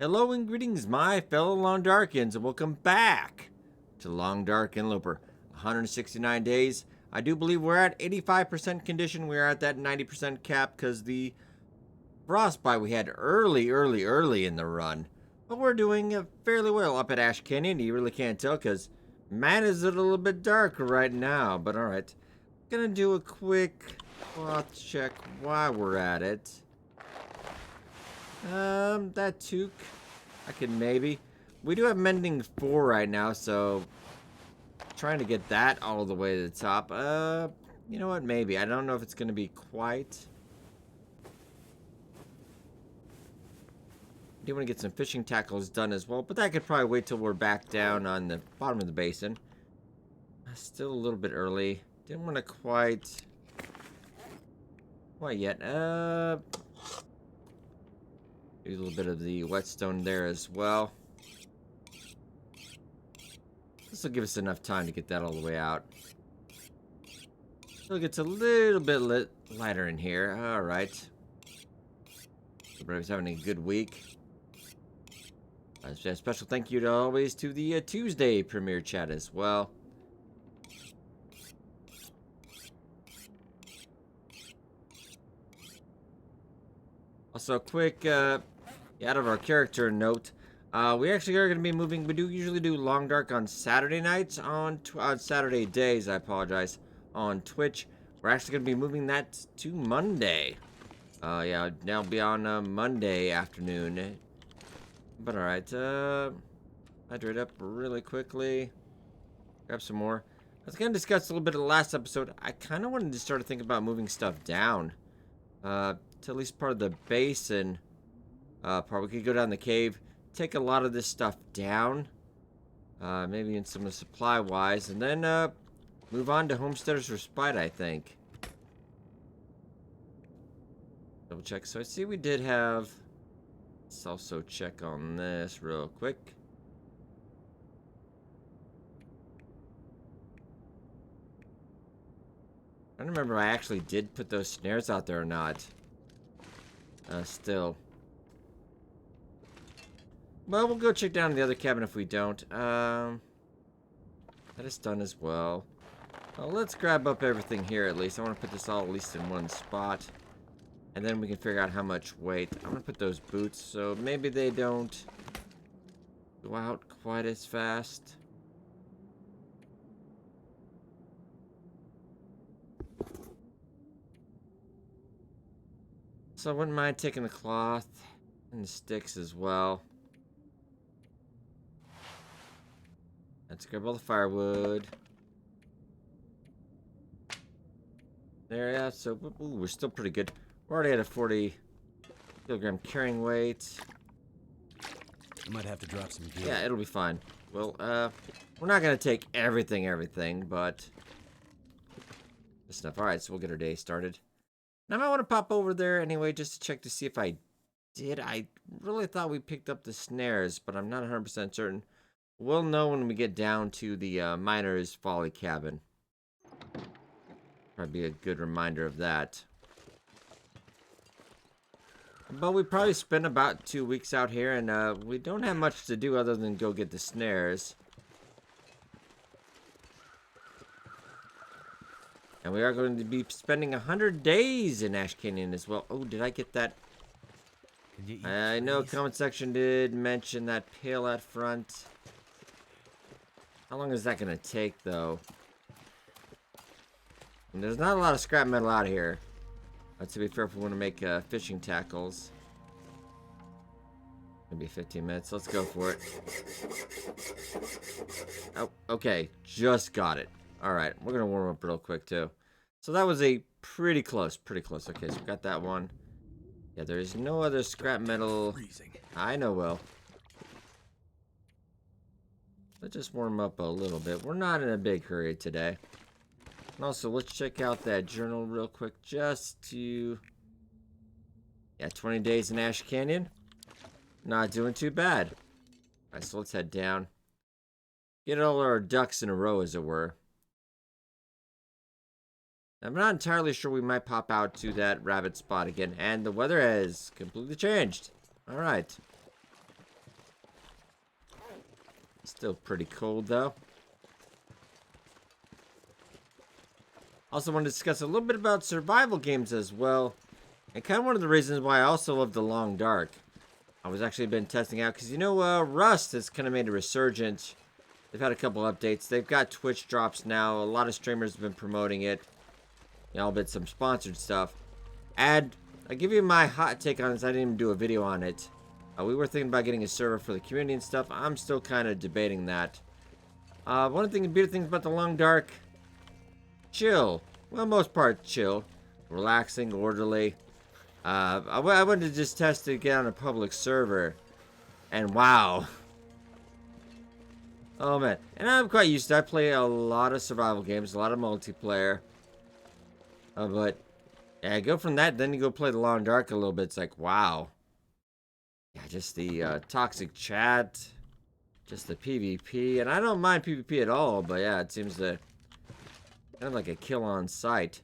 Hello and greetings, my fellow Long Darkins, and welcome back to Long Dark Interloper. 169 days. I do believe we're at 85% condition. We are at that 90% cap because the frostbite we had early in the run. But we're doing fairly well up at Ash Canyon. You really can't tell because, man, is it a little bit dark right now. But alright. Gonna do a quick cloth check while we're at it. That toque, I can maybe. We do have mending 4 right now, so trying to get that all the way to the top. You know what? Maybe. I don't know if it's gonna be quite. I do want to get some fishing tackles done as well, but that could probably wait till we're back down on the bottom of the basin. Still a little bit early. Didn't want to quite yet. Do a little bit of the whetstone there as well. This will give us enough time to get that all the way out. Still gets a little bit lighter in here. All right. Everybody's having a good week. A special thank you to always to the Tuesday premiere chat as well. Also, a quick out of our character note, we actually are going to be moving. We do usually do Long Dark on Saturday nights, on Saturday days, I apologize, on Twitch. We're actually going to be moving that to Monday. Yeah, now be on Monday afternoon. But alright, hydrate up really quickly. Grab some more. I was going to discuss a little bit of the last episode. I kind of wanted to start to think about moving stuff down. To at least part of the basin. We could go down the cave, take a lot of this stuff down, maybe in some of the supply-wise, and then move on to Homesteader's Respite, I think. Double check. So I see we did have. Let's also check on this real quick. I don't remember if I actually did put those snares out there or not. Still. Well, we'll go check down the other cabin if we don't. That is done as well. Well, let's grab up everything here at least. I want to put this all at least in one spot. And then we can figure out how much weight. I'm going to put those boots so maybe they don't go out quite as fast. So I wouldn't mind taking the cloth and the sticks as well. Let's grab all the firewood. There, yeah, so ooh, we're still pretty good. We're already at a 40 kilogram carrying weight. I might have to drop some gear. Yeah, it'll be fine. Well, we're not gonna take everything, but this stuff. All right, so we'll get our day started. Now I might want to pop over there anyway, just to check to see if I did. I really thought we picked up the snares, but I'm not 100% certain. We'll know when we get down to the miner's Folly cabin. Probably be a good reminder of that. But we probably spent about 2 weeks out here, and we don't have much to do other than go get the snares. And we are going to be spending 100 days in Ash Canyon as well. Oh, did I get that? I know comment section did mention that pail out front. How long is that going to take, though? And there's not a lot of scrap metal out here. To be fair, if we want to make fishing tackles. Maybe 15 minutes. Let's go for it. Oh, okay. Just got it. Alright, we're going to warm up real quick, too. So that was a pretty close. Okay, so we got that one. Yeah, there's no other scrap metal. Freezing. I know, well. Let's just warm up a little bit. We're not in a big hurry today. And also, let's check out that journal real quick just to... Yeah, 20 days in Ash Canyon. Not doing too bad. Alright, so let's head down. Get all our ducks in a row, as it were. I'm not entirely sure we might pop out to that rabbit spot again. And the weather has completely changed. Alright. Still pretty cold, though. Also want to discuss a little bit about survival games as well. And kind of one of the reasons why I also love The Long Dark. I was actually been testing out, because you know, Rust has kind of made a resurgence. They've had a couple updates. They've got Twitch drops now. A lot of streamers have been promoting it. You know, albeit some sponsored stuff. And I'll give you my hot take on this. I didn't even do a video on it. We were thinking about getting a server for the community and stuff. I'm still kind of debating that. One of the beautiful things about The Long Dark, chill. Well, most part chill. Relaxing, orderly. I wanted to just test it again on a public server. And wow. Oh man. And I'm quite used to it. I play a lot of survival games, a lot of multiplayer. But yeah, go from that, then you go play The Long Dark a little bit. It's like, wow. Yeah, just the toxic chat. Just the PvP. And I don't mind PvP at all, but yeah, it seems to kind of like a kill on sight.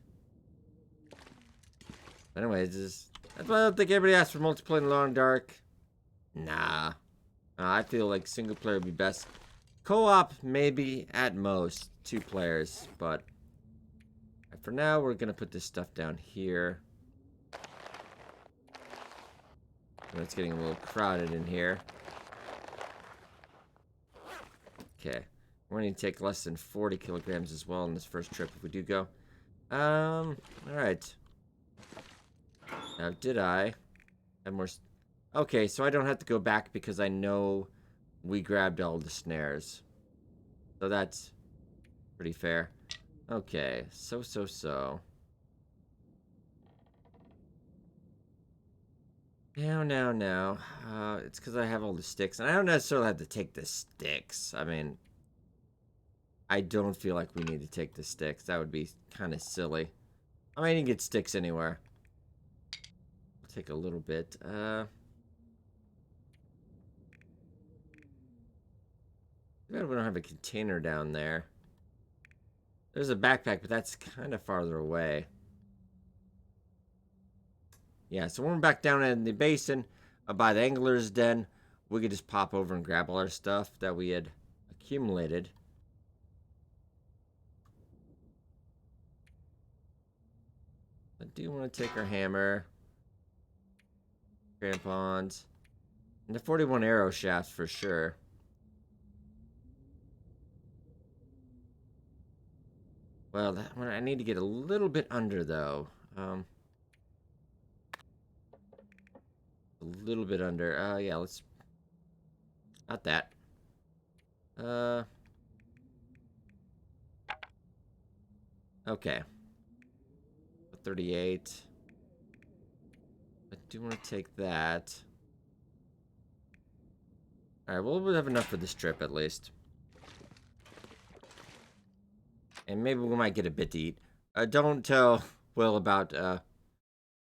Anyways, that's why I don't think everybody asks for multiplayer in Long Dark. Nah. I feel like single player would be best. Co-op, maybe, at most, 2 players. But for now, we're going to put this stuff down here. It's getting a little crowded in here. Okay. We're going to take less than 40 kilograms as well on this first trip if we do go. Alright. Now, did I have more? Okay, so I don't have to go back because I know we grabbed all the snares. So that's pretty fair. Okay, so. Now. It's because I have all the sticks. And I don't necessarily have to take the sticks. I mean, I don't feel like we need to take the sticks. That would be kind of silly. I mean, you can get sticks anywhere. I'll take a little bit. We don't have a container down there. There's a backpack, but that's kind of farther away. Yeah, so when we're back down in the basin by the angler's den, we could just pop over and grab all our stuff that we had accumulated. I do want to take our hammer, crampons, and the 41 arrow shafts for sure. Well, that one I need to get a little bit under though. A little bit under. Yeah, let's. Not that. 38. I do want to take that. Alright, well, we'll have enough for this trip at least. And maybe we might get a bit to eat. Don't tell Will about,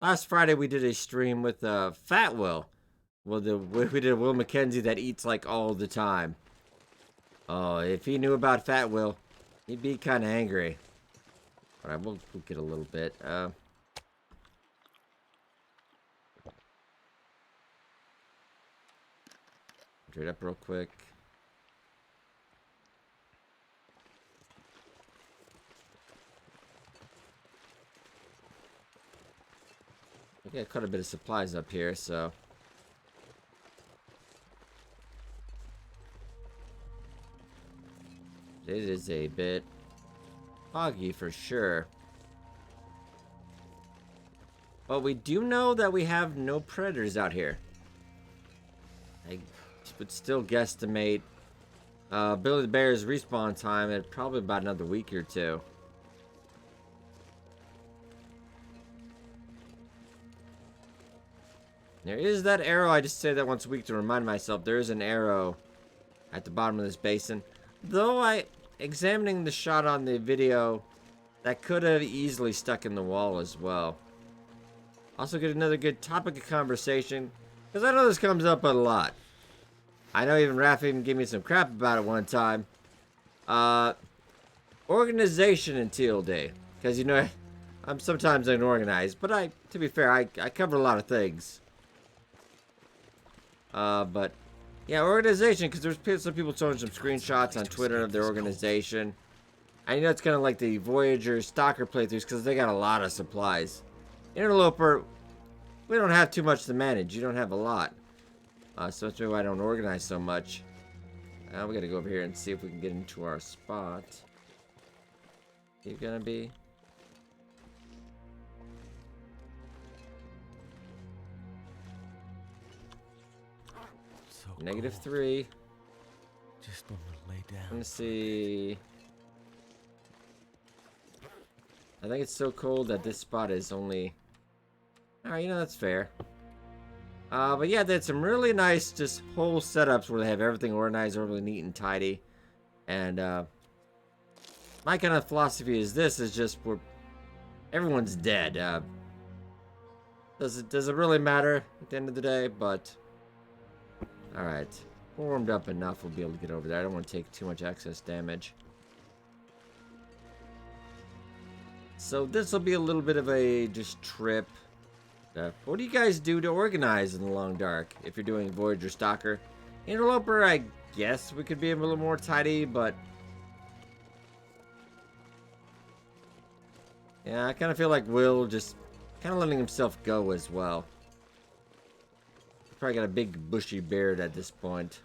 last Friday we did a stream with, Fat Will. Well, we did a Will McKenzie that eats, like, all the time. Oh, if he knew about Fat Will, he'd be kind of angry. Alright, we'll get a little bit. Trade up real quick. We got quite a bit of supplies up here, so. It is a bit foggy for sure. But we do know that we have no predators out here. I would still guesstimate Billy the Bear's respawn time at probably about another week or two. There is that arrow. I just say that once a week to remind myself there is an arrow at the bottom of this basin. Though examining the shot on the video, that could have easily stuck in the wall as well. Also get another good topic of conversation, because I know this comes up a lot. I know even Raph even gave me some crap about it one time. Organization in TLD. Because, you know, I'm sometimes unorganized. But to be fair, I cover a lot of things. But Yeah, organization, because there's some people showing some screenshots on Twitter of their organization. I know it's kind of like the Voyager Stalker playthroughs because they got a lot of supplies. Interloper, we don't have too much to manage. You don't have a lot. So that's maybe why I don't organize so much. We gotta go over here and see if we can get into our spot. You gonna be? So -3. Just want to lay down. Let me see. I think it's so cold that this spot is only... Alright, you know, that's fair. But yeah, they had some really nice just whole setups where they have everything organized, really neat and tidy. And my kind of philosophy is this, is just where everyone's dead. Does it really matter at the end of the day? But alright. Warmed up enough, we'll be able to get over there. I don't want to take too much excess damage. So this will be a little bit of a just trip. What do you guys do to organize in the long dark if you're doing Voyager Stalker? Interloper, I guess we could be a little more tidy, but yeah, I kind of feel like Will just kind of letting himself go as well. Probably got a big bushy beard at this point.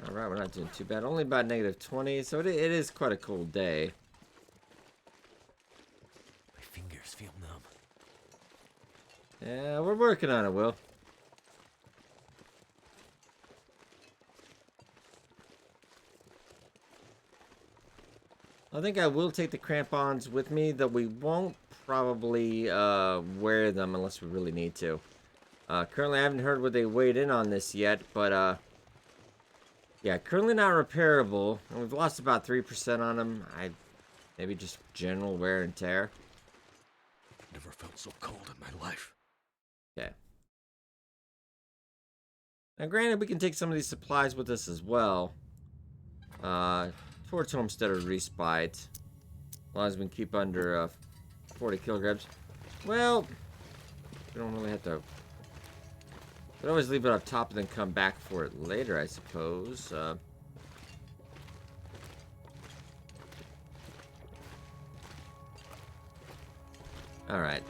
Alright, we're not doing too bad. Only about -20, so it is quite a cold day. My fingers feel numb. Yeah, we're working on it, Will. I think I will take the crampons with me, though we won't probably wear them unless we really need to. Currently, I haven't heard what they weighed in on this yet, but yeah, currently not repairable. And we've lost about 3% on them. Maybe just general wear and tear. Never felt so cold in my life. Okay. Now, granted, we can take some of these supplies with us as well. Towards Homesteader Respite. As long as we can keep under 40 kilograms. Well, we don't really have to... Could always leave it up top and then come back for it later, I suppose. Alright.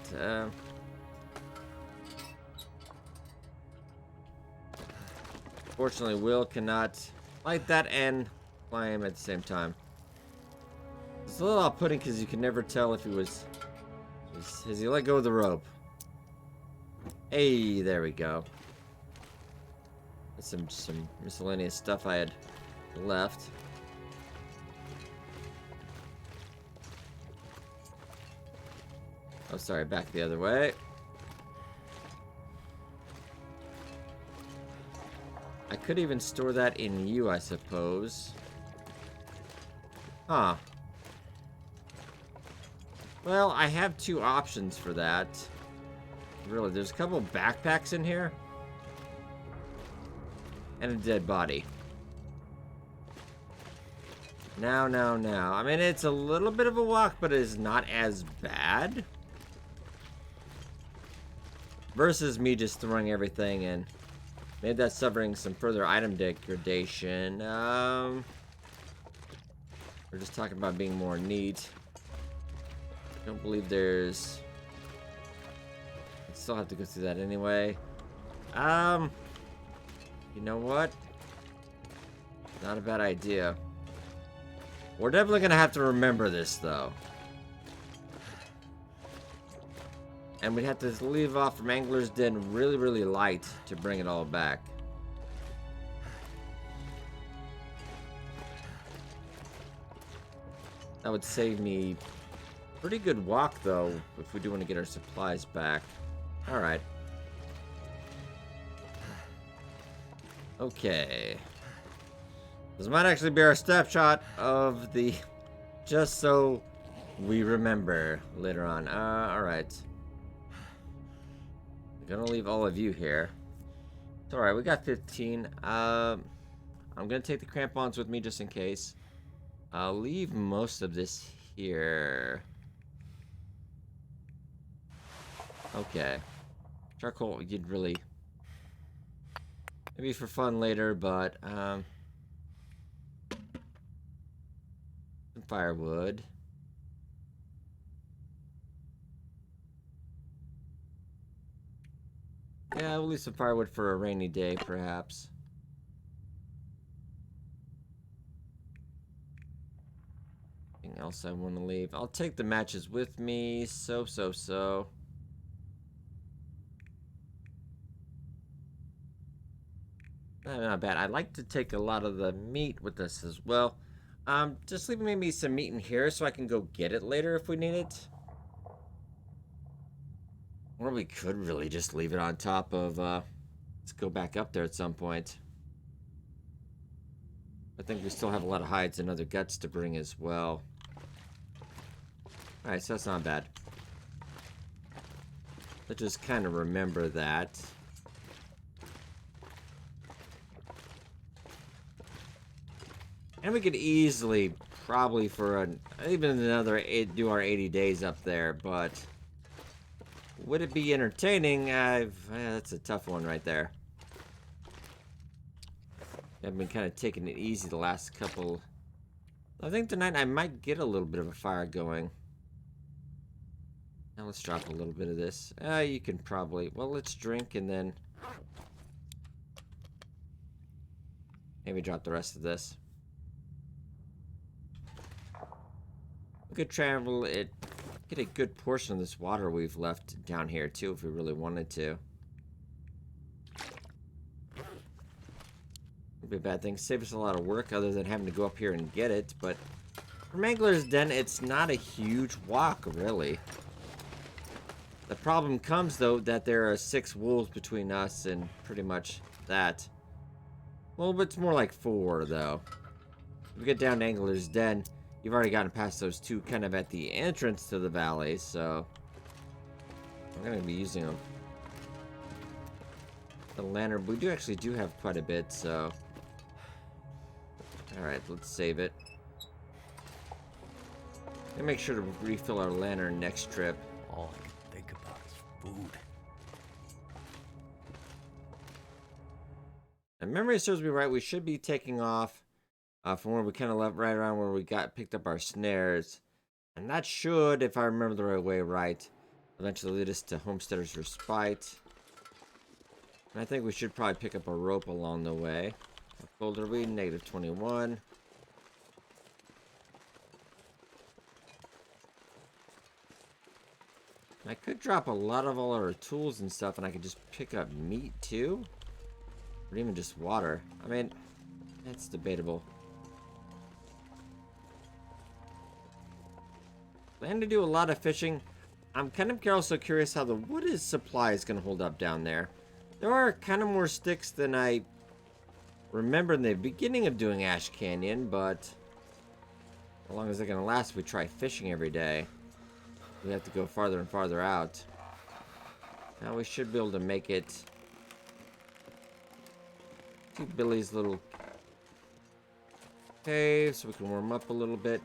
Fortunately, Will cannot light that and climb at the same time. It's a little off-putting because you can never tell if he was... Has he let go of the rope? Hey, there we go. Some miscellaneous stuff I had left. Oh, sorry, back the other way. I could even store that in you, I suppose. Huh. Well, I have two options for that. Really, there's a couple backpacks in here. And a dead body. Now. I mean, it's a little bit of a walk, but it is not as bad. Versus me just throwing everything in. Maybe that's suffering some further item degradation. We're just talking about being more neat. Don't believe there's... I still have to go through that anyway. You know what? Not a bad idea. We're definitely gonna have to remember this, though. And we'd have to leave off from Angler's Den really, really light to bring it all back. That would save me pretty good walk, though, if we do want to get our supplies back. Alright. Okay. This might actually be our snapshot of the... Just so we remember later on. Alright. I'm gonna leave all of you here. It's alright, we got 15. I'm gonna take the crampons with me just in case. I'll leave most of this here. Okay. Charcoal, you'd really... Maybe for fun later, but, some firewood. Yeah, we'll leave some firewood for a rainy day, perhaps. Anything else I want to leave? I'll take the matches with me. So. Not bad. I'd like to take a lot of the meat with us as well. Just leave maybe some meat in here so I can go get it later if we need it. Or we could really just leave it on top of, let's go back up there at some point. I think we still have a lot of hides and other guts to bring as well. Alright, so that's not bad. Let's just kind of remember that. And we could easily, probably for even another do our 80 days up there, but would it be entertaining? That's a tough one right there. I've been kind of taking it easy the last couple. I think tonight I might get a little bit of a fire going. Now let's drop a little bit of this. You can probably, well, let's drink and then maybe drop the rest of this. We could travel it, get a good portion of this water we've left down here too if we really wanted to. Would be a bad thing. Save us a lot of work other than having to go up here and get it, but from Angler's Den, it's not a huge walk, really. The problem comes, though, that there are 6 wolves between us and pretty much that. Well, but it's more like 4, though. If we get down to Angler's Den, you've already gotten past those 2 kind of at the entrance to the valley, so I'm going to be using them. The lantern, we actually do have quite a bit, so... Alright, let's save it. And make sure to refill our lantern next trip. All I can think about is food. If memory serves me right, we should be taking off from where we kind of left, right around where we picked up our snares. And that should, if I remember the right way, eventually lead us to Homesteader's Respite. And I think we should probably pick up a rope along the way. What folder are we? -21. I could drop a lot of all our tools and stuff, and I could just pick up meat too, or even just water. I mean, that's debatable. Plan to do a lot of fishing. I'm kind of also curious how the wood supply is going to hold up down there. There are kind of more sticks than I remember in the beginning of doing Ash Canyon, but how long is it going to last if we try fishing every day? We have to go farther and farther out. Now we should be able to make it to Billy's little cave so we can warm up a little bit.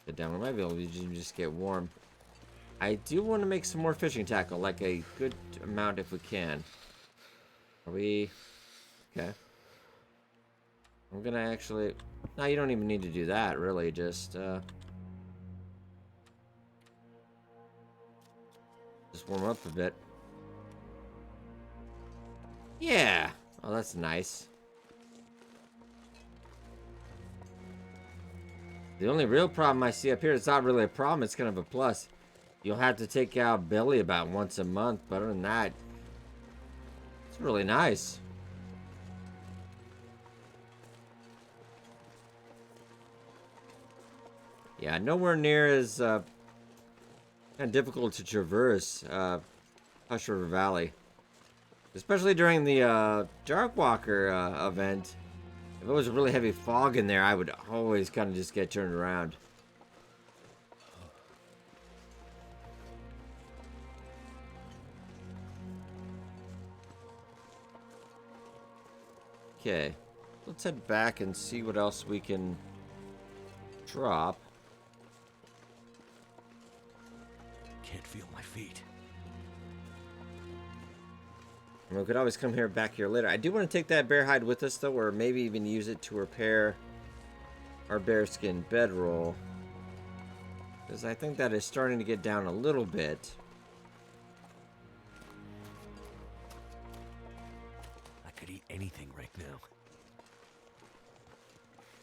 Get down, we might be able to just get warm. I do want to make some more fishing tackle, like a good amount if we can. Are we... Okay. I'm gonna actually... No, you don't even need to do that, really. Just warm up a bit. Yeah! Oh, that's nice. The only real problem I see up here, it's not really a problem, it's kind of a plus. You'll have to take out Billy about once a month, but other than that, it's really nice. Yeah, nowhere near as kind of difficult to traverse Hush River Valley. Especially during the Darkwalker event. If it was a really heavy fog in there, I would always kind of just get turned around. Okay. Let's head back and see what else we can drop. Can't feel my feet. We could always come back here later. I do want to take that bear hide with us, though, or maybe even use it to repair our bearskin bedroll. Because I think that is starting to get down a little bit. I could eat anything right now.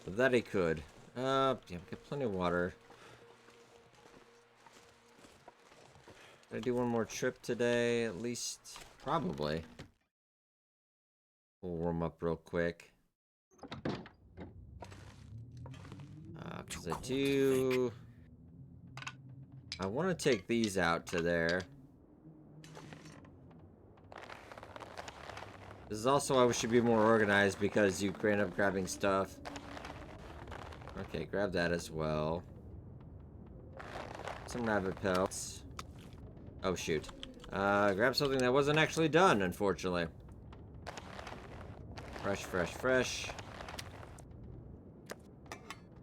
But that he could. Yeah, we got plenty of water. Gonna do one more trip today, at least. Probably. We'll warm up real quick. Because I want to take these out to there. This is also why we should be more organized, because you end up grabbing stuff. Okay, grab that as well. Some rabbit pelts. Oh, shoot. Grab something that wasn't actually done, unfortunately. Fresh, fresh, fresh.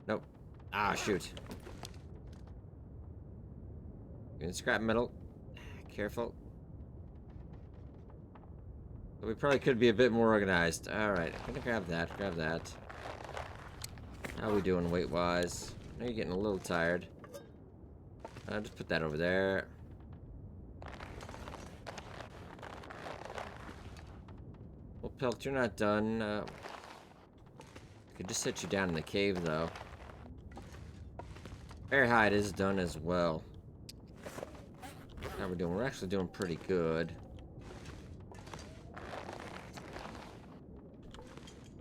Nope. Ah, shoot. Scrap metal. Careful. But we probably could be a bit more organized. Alright, I'm gonna grab that, grab that. How are we doing weight-wise? I know you're getting a little tired. Just put that over there. Well, Pelt, you're not done. Could just set you down in the cave, though. Bear hide is done as well. How we doing? We're actually doing pretty good.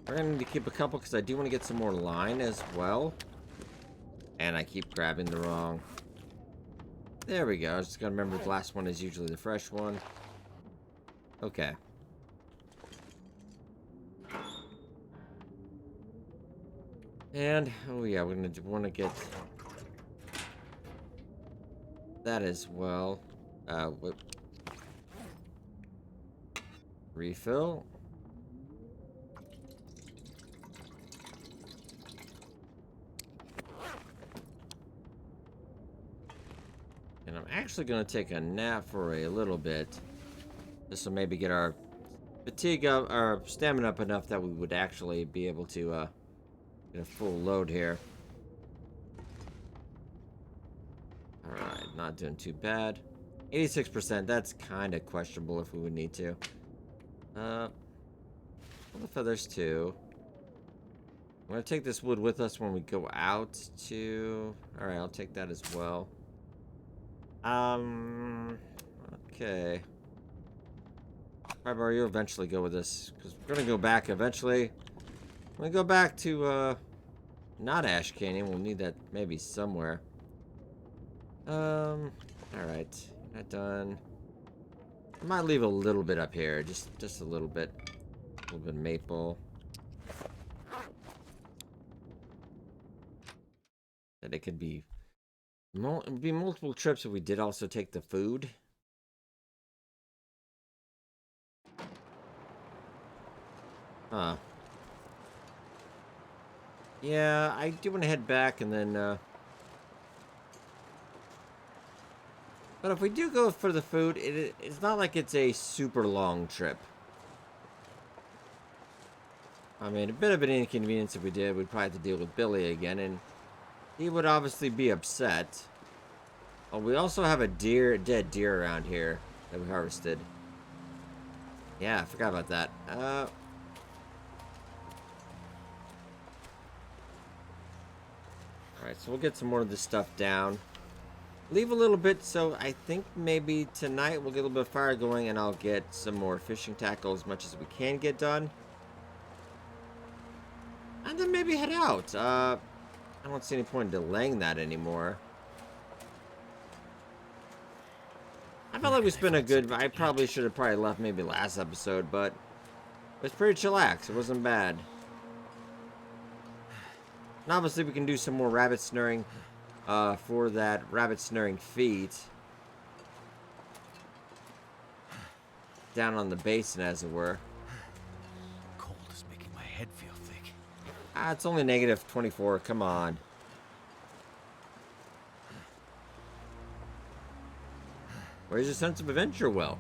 We're gonna need to keep a couple because I do want to get some more line as well. And I keep grabbing the wrong. There we go. I was just gonna remember the last one is usually the fresh one. Okay. And oh yeah, we're gonna want to get that as well. Whip. Refill. And I'm actually going to take a nap for a little bit. This will maybe get our fatigue up, our stamina up enough that we would actually be able to get a full load here. Alright, not doing too bad. 86%, that's kind of questionable if we would need to. All the feathers too. I'm going to take this wood with us when we go out to... Alright, I'll take that as well. Okay. Probably you'll eventually go with this, because we're gonna go back eventually. When we go back to, not Ash Canyon, we'll need that maybe somewhere. Alright. Not done. I might leave a little bit up here, just a little bit. A little bit of maple. That it could be... It would be multiple trips if we did also take the food. Huh. Yeah, I do want to head back and then, But if we do go for the food, it's not like it's a super long trip. I mean, a bit of an inconvenience if we did. We'd probably have to deal with Billy again, and he would obviously be upset. Oh, we also have a dead deer around here that we harvested. Yeah, I forgot about that. Alright, so we'll get some more of this stuff down. Leave a little bit, so I think maybe tonight we'll get a little bit of fire going and I'll get some more fishing tackle as much as we can get done. And then maybe head out. I don't see any point in delaying that anymore. I felt like we spent a good... I probably should have left maybe last episode, but it was pretty chillax. It wasn't bad. And obviously we can do some more rabbit snaring for that rabbit snaring feat. Down on the basin, as it were. Cold is making my Ah, it's only negative 24. Come on. Where's your sense of adventure, Will?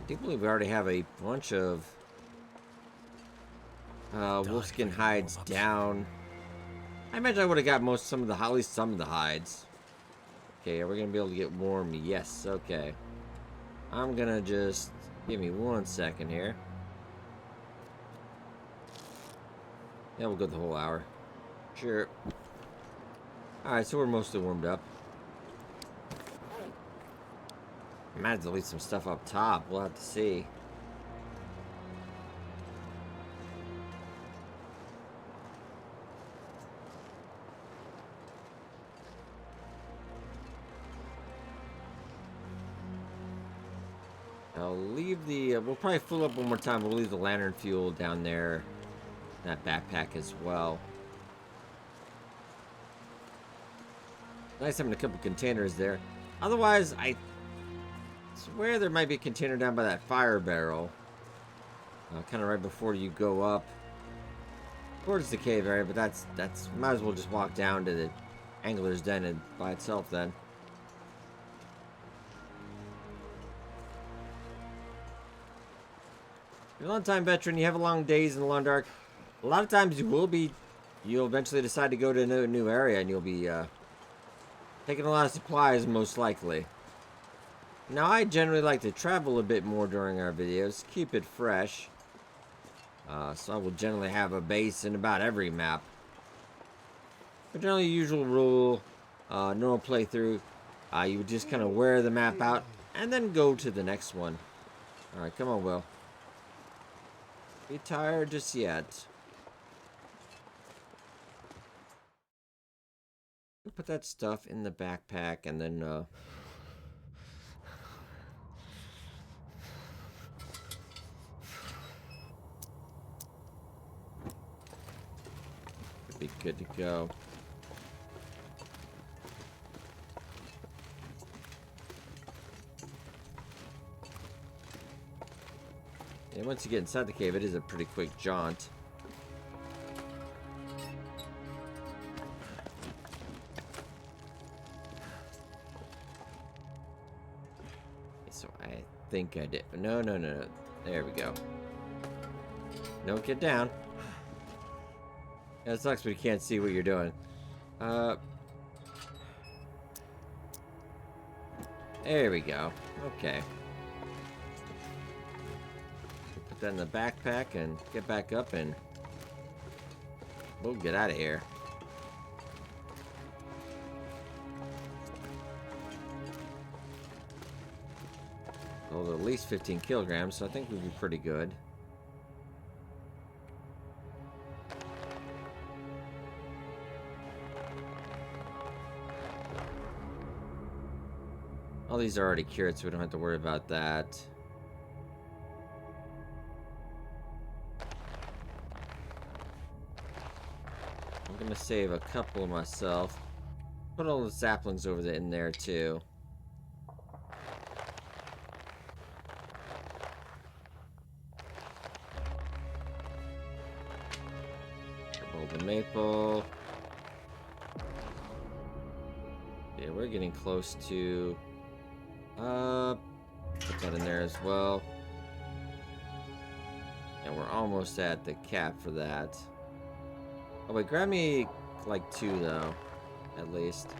I do believe we already have a bunch of wolfskin hides down. I imagine I would have got at least some of the hides. Okay, are we gonna be able to get warm? Yes, okay. I'm gonna just, give me 1 second here. Yeah, we'll go the whole hour. Sure. Alright, so we're mostly warmed up. I might have to delete some stuff up top. We'll have to see. I'll leave the... we'll probably fill up one more time. We'll leave the lantern fuel down there. That backpack as well. Nice having a couple containers there. Otherwise, I swear there might be a container down by that fire barrel. Kind of right before you go up towards the cave area, but that's might as well just walk down to the angler's den by itself then. You're a long-time veteran, you have long days in the long dark. A lot of times you'll eventually decide to go to a new area, and you'll be taking a lot of supplies, most likely. Now, I generally like to travel a bit more during our videos, keep it fresh. So I will generally have a base in about every map. But generally, usual rule, normal playthrough, you would just kind of wear the map out, and then go to the next one. Alright, come on, Will. Be tired just yet. Put that stuff in the backpack and then should be good to go. And once you get inside the cave, it is a pretty quick jaunt. So I think I did. No. There we go. Don't get down. Yeah, it sucks, but you can't see what you're doing. There we go. Okay. Put that in the backpack and get back up and we'll get out of here. Well, at least 15 kilograms, so I think we'll be pretty good. All these are already cured, so we don't have to worry about that. I'm gonna save a couple of myself. Put all the saplings over in there too. The maple. Yeah, we're getting close to put that in there as well. And we're almost at the cap for that. Oh wait, grab me like 2 though, at least.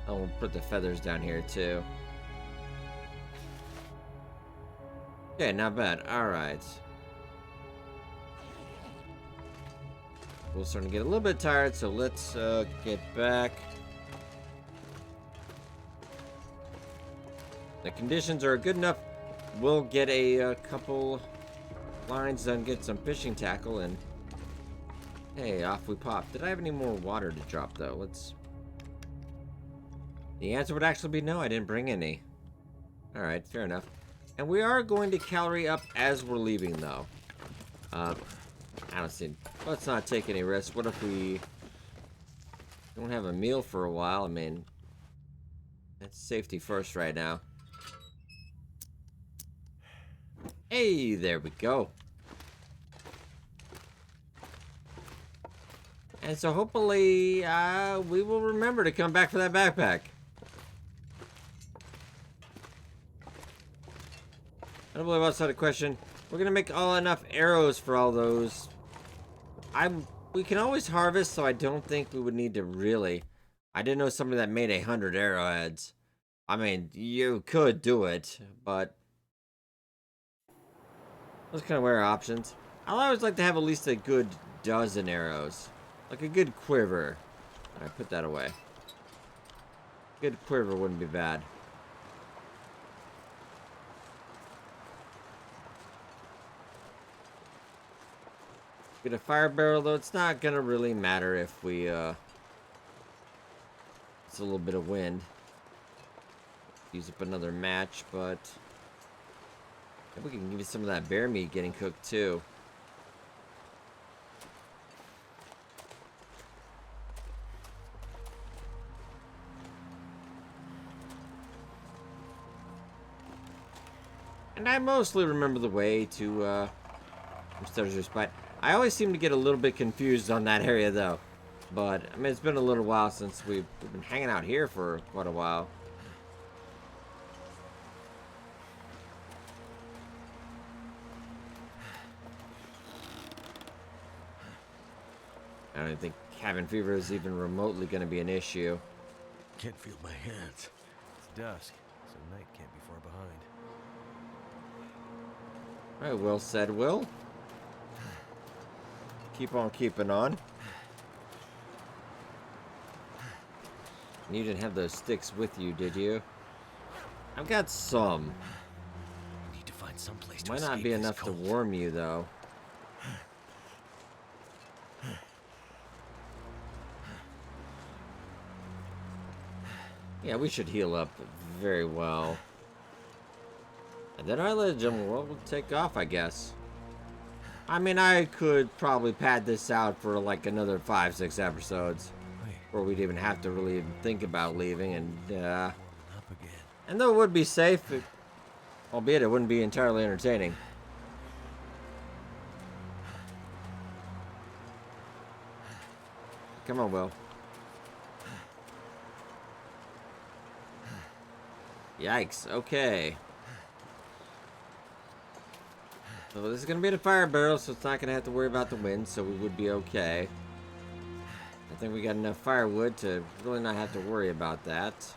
Oh, we'll put the feathers down here too. Okay, not bad. Alright. We're starting to get a little bit tired, so let's get back. The conditions are good enough. We'll get a couple lines done, get some fishing tackle, and hey, off we pop. Did I have any more water to drop, though? Let's... The answer would actually be no, I didn't bring any. Alright, fair enough. And we are going to calorie up as we're leaving, though. I don't see... Let's not take any risks. What if we don't have a meal for a while? I mean, that's safety first right now. Hey, there we go. And so hopefully, we will remember to come back for that backpack. I don't believe outside the question. We're gonna make enough arrows for all those. We can always harvest, so I don't think we would need to really. I didn't know somebody that made 100 arrowheads. I mean, you could do it, but those kind of rare options. I always like to have at least a good dozen arrows, like a good quiver. All right, put that away. Good quiver wouldn't be bad. Get a fire barrel, though it's not gonna really matter if we it's a little bit of wind. Use up another match, but maybe we can give you some of that bear meat getting cooked too. And I mostly remember the way to Homesteader's Respite. I always seem to get a little bit confused on that area though. But I mean, it's been a little while since we've been hanging out here for quite a while. I don't think cabin fever is even remotely going to be an issue. Can't feel my hands. It's dusk, so night can't be far behind. Alright, well said, Will. Keep on keeping on. You didn't have those sticks with you, did you? I've got some. I need to find some place to Might not escape be this enough to cold. warm you, though. Yeah, we should heal up very well. And then our legend will take off, I guess. I mean, I could probably pad this out for like another 5-6 episodes. Wait, Where we'd even have to really even think about leaving, and up again. and though it would be safe, albeit it wouldn't be entirely entertaining. Come on, Will. Yikes, okay. So this is gonna be in a fire barrel, so it's not gonna have to worry about the wind, so we would be okay. I think we got enough firewood to really not have to worry about that.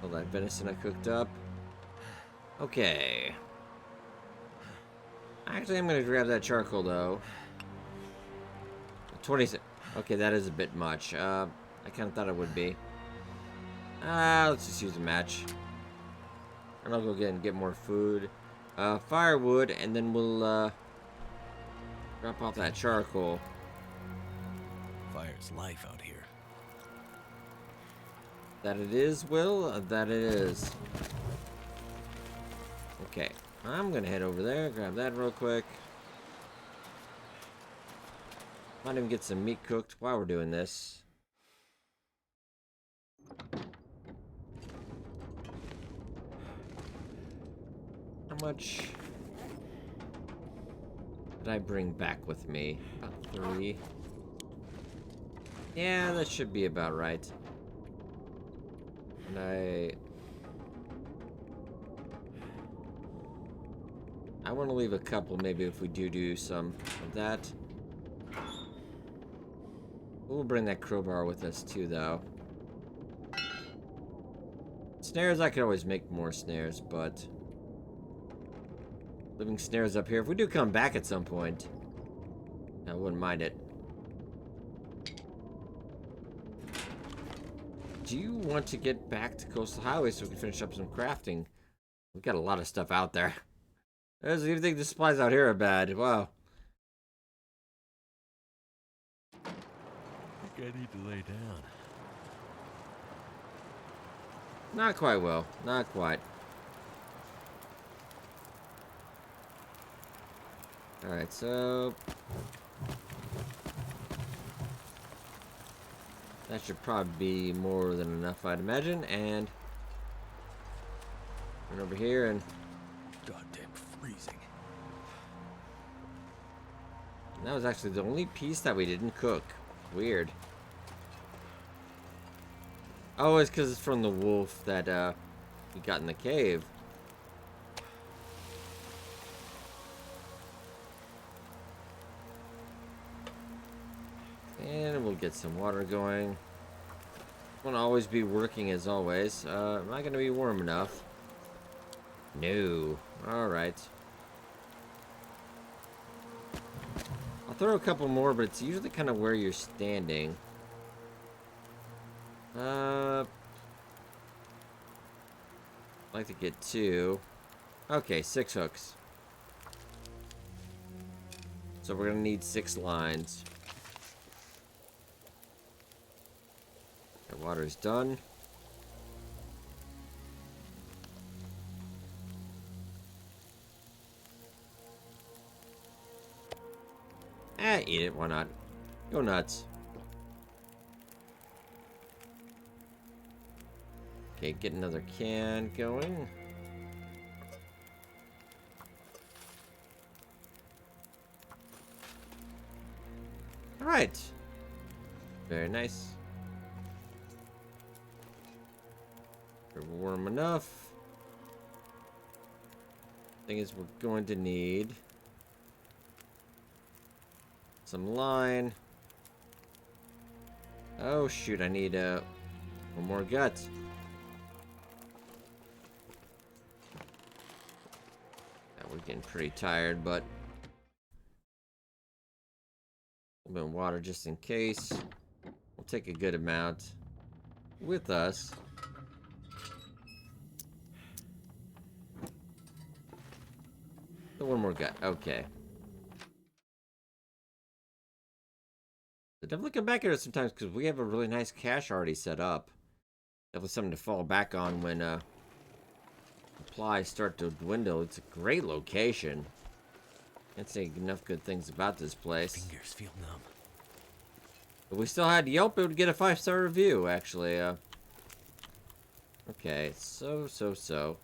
All that venison I cooked up. Okay. Actually, I'm gonna grab that charcoal though. 26. Okay, that is a bit much. I kind of thought it would be. Let's just use a match. And I'll go get more food. Firewood, and then we'll drop off that charcoal. Fire's life out here. That it is, Will? That it is. Okay. I'm gonna head over there, grab that real quick. Might even get some meat cooked while we're doing this. How much did I bring back with me? About 3. Yeah, that should be about right. And I want to leave a couple, maybe if we do some of that. We'll bring that crowbar with us too, though. Snares, I could always make more snares, but leaving snares up here. If we do come back at some point, I wouldn't mind it. Do you want to get back to Coastal Highway so we can finish up some crafting? We've got a lot of stuff out there. I don't even think the supplies out here are bad. Wow. I think I need to lay down. Not quite, Will. Not quite. Alright, so that should probably be more than enough, I'd imagine, and Run over here and Goddamn freezing. that was actually the only piece that we didn't cook. Weird. Oh, it's because it's from the wolf that we got in the cave. And we'll get some water going. Won't always be working as always. Am I going to be warm enough? No. Alright. I'll throw a couple more, but it's usually kind of where you're standing. I'd like to get 2. Okay, 6 hooks. So we're going to need 6 lines. The water's done. Eat it. Why not? Go nuts. Okay, get another can going. All right. Very nice. We're warm enough. Thing is, we're going to need some line. Oh shoot! I need one more gut. We're getting pretty tired, but a little bit of water just in case. We'll take a good amount with us. One more gut. Okay. So definitely come back here sometimes because we have a really nice cache already set up. Definitely something to fall back on when supplies start to dwindle. It's a great location. Can't say enough good things about this place. Fingers feel numb. But we still had Yelp. It would get a 5-star review, actually. Okay, so. I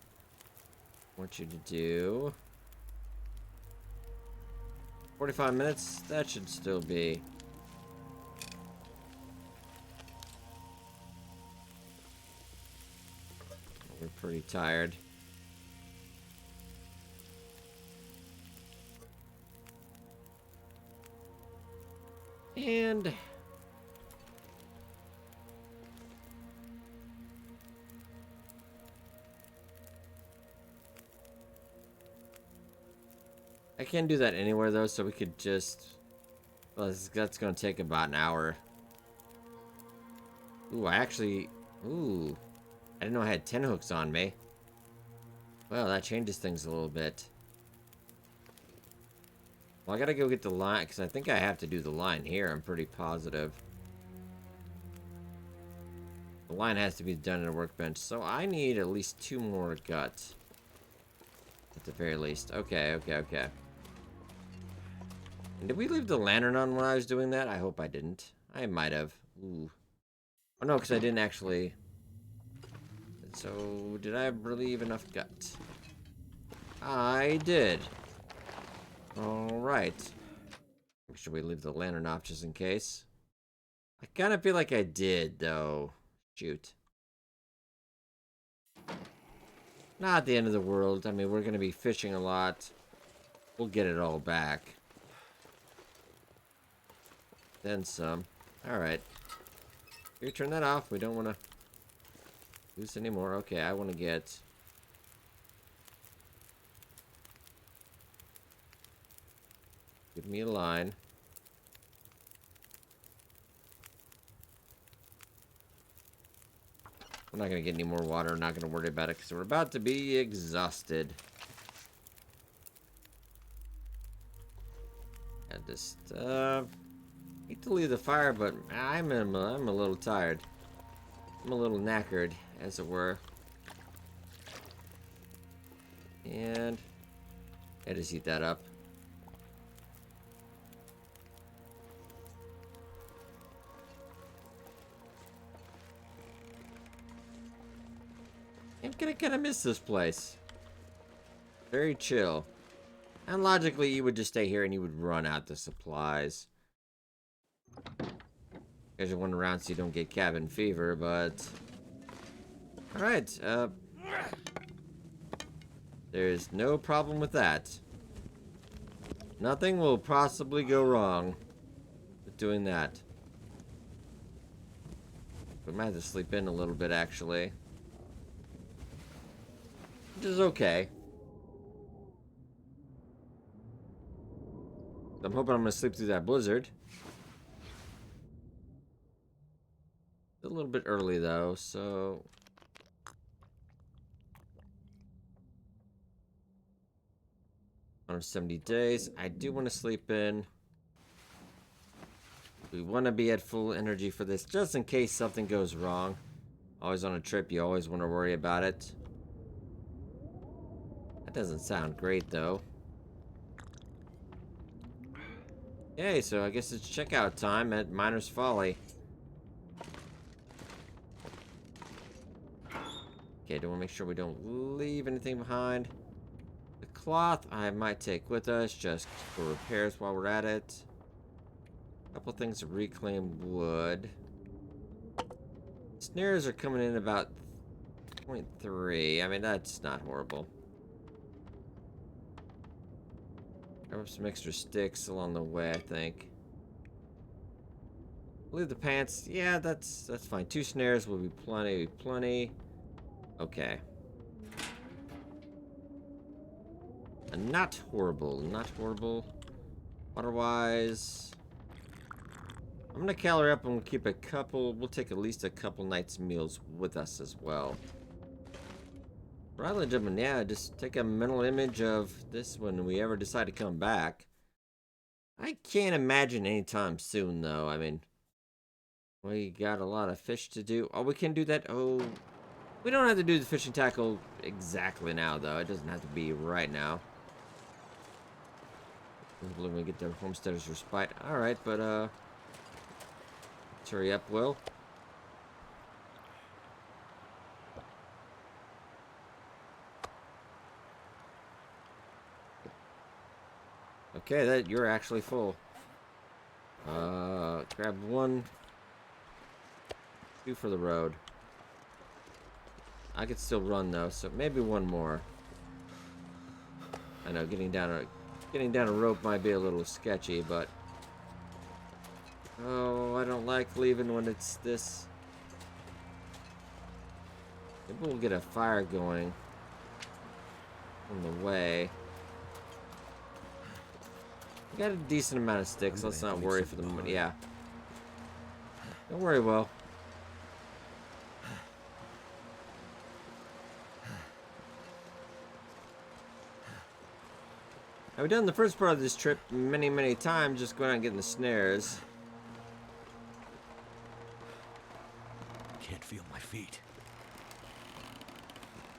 want you to do 45 minutes. That should still be. We're pretty tired. And I can't do that anywhere though, so we could just, well, that's gonna take about an hour. Ooh, I didn't know I had 10 hooks on me. Well, that changes things a little bit. Well, I gotta go get the line, because I think I have to do the line here. I'm pretty positive. The line has to be done at a workbench, so I need at least 2 more guts. At the very least. Okay. And did we leave the lantern on when I was doing that? I hope I didn't. I might have. Ooh. Oh no, because I didn't actually. So, did I really leave enough guts? I did. Alright. Make sure we leave the lantern off just in case. I kind of feel like I did, though. Shoot. Not the end of the world. I mean, we're going to be fishing a lot. We'll get it all back. Then some. Alright. Here, turn that off. We don't want to lose any more. Okay, I want to get... Give me a line. We're not going to get any more water. I'm not going to worry about it because we're about to be exhausted. I just, hate to leave the fire, but I'm a little tired. I'm a little knackered, as it were. And I just heat that up. I'm gonna kind of miss this place. Very chill. And logically, you would just stay here and you would run out the supplies. You guys are wandering around so you don't get cabin fever, but... Alright, there's no problem with that. Nothing will possibly go wrong with doing that. We might have to sleep in a little bit, actually. Which is okay. I'm hoping I'm going to sleep through that blizzard. It's a little bit early, though, so... 170 days. I do want to sleep in. We want to be at full energy for this, just in case something goes wrong. Always on a trip, you always want to worry about it. That doesn't sound great, though. Okay, so I guess it's checkout time at Miner's Folly. Okay, do want to make sure we don't leave anything behind. The cloth I might take with us just for repairs while we're at it. A couple things of reclaimed wood. Snares are coming in about 0.3. I mean, that's not horrible. Grab up some extra sticks along the way, I think. Leave the pants. Yeah, that's fine. 2 snares will be plenty. Okay. Not horrible. Water-wise, I'm gonna calorie up and we'll keep a couple. We'll take at least a couple nights' meals with us as well. Rather than jumping, yeah, just take a mental image of this when we ever decide to come back. I can't imagine anytime soon, though. I mean, we got a lot of fish to do. Oh, we can do that. Oh, we don't have to do the fishing tackle exactly now, though. It doesn't have to be right now. Hopefully we get the Homesteader's Respite. Alright, but, let's hurry up, Will. Okay, that you're actually full. Grab 1, 2 for the road. I could still run though, so maybe 1 more. I know getting down a rope might be a little sketchy, but oh, I don't like leaving when it's this. Maybe we'll get a fire going on the way. We got a decent amount of sticks. Let's not worry for the moment. Yeah. Don't worry, Will. I've done the first part of this trip many times, just going out and getting the snares. Can't feel my feet.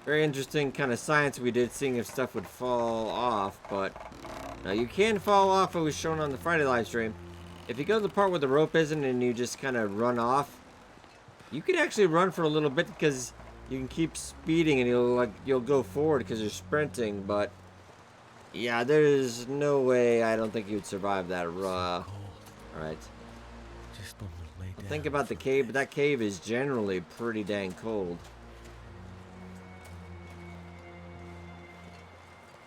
Very interesting kind of science we did, seeing if stuff would fall off, but now you can fall off. It was shown on the Friday live stream. If you go to the part where the rope isn't and you just kind of run off, you can actually run for a little bit because you can keep speeding and you'll go forward because you're sprinting, but yeah, there's no way I don't think you'd survive that. Alright. Just want to lay down. Think about the cave, but that cave is generally pretty dang cold.